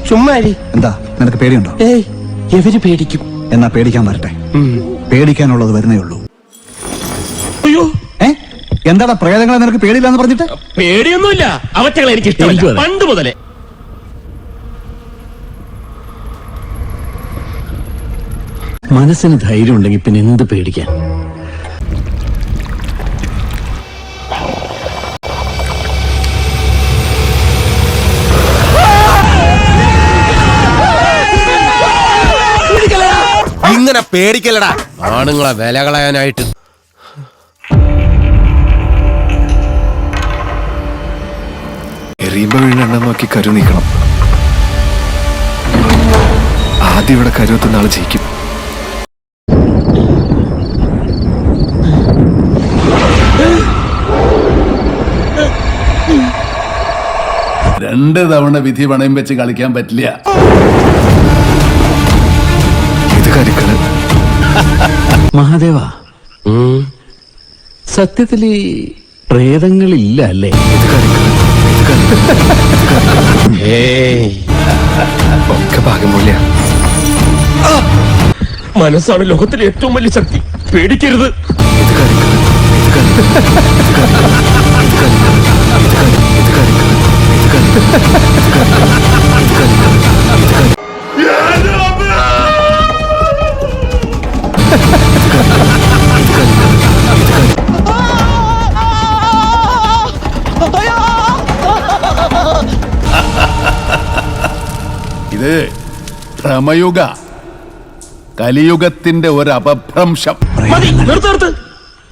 ചുമ്മാരി. എന്താ നിനക്ക് പേടിയുണ്ടോ? ഏയ്, എവര് പേടിക്കും. എന്നാ പേടിക്കാൻ വരട്ടെ. പേടിക്കാനുള്ളത് വരുന്നേ ഉള്ളൂ. അയ്യോ, എന്താടാ പ്രേതങ്ങളെ നിനക്ക് പേടിയില്ലാന്ന് പറഞ്ഞിട്ട്? പേടിയൊന്നുമില്ല, അവറ്റകളെ എനിക്ക് ഇഷ്ടമല്ല പണ്ട് മുതലേ. മനസ്സിന് ധൈര്യം ഉണ്ടെങ്കിൽ പിന്നെ എന്ത് പേടിക്കാൻ? ഇങ്ങനെ പേടിക്കലടാ ആണുങ്ങളെ വില കളയാനായിട്ട്. എറിയുമ്പോ വീണെണ്ണം നോക്കി കരു നീക്കണം. ആദ്യം ഇവിടെ കരുവത്തുന്ന ആള് ജയിക്കും. രണ്ട് തവണ വിധി പണയം വെച്ച് കളിക്കാൻ പറ്റില്ല. ഇത് കരിക്കള്. മഹാദേവ, സത്യത്തിൽ ഈ പ്രേതങ്ങളില്ല അല്ലേ? ഒക്കെ ഭാഗ്യമൂല്യ. മനസ്സാണ് ലോകത്തിലെ ഏറ്റവും വലിയ ശക്തി. പേടിക്കരുത്. ഇത് ഭ്രമയുഗ, കലിയുഗത്തിന്റെ ഒരു അപഭ്രംശം. മതി, നിർത്ത്.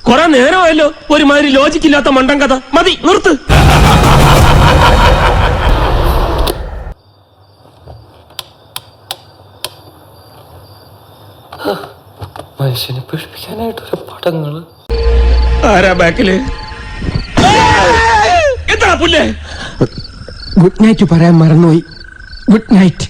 കുറെ നേരമായല്ലോ ഒരുമാതിരി ലോജിക്കില്ലാത്ത മണ്ടൻ കഥ. മതി, നിർത്ത്. മനുഷ്യനെ പേടിപ്പിക്കാനായിട്ടൊരു പടങ്ങള്. ആരാ ബാക്കില്? എന്താ പുല്ലേ? ഗുഡ് നൈറ്റ് പറയാൻ മറന്നുപോയി. Good night.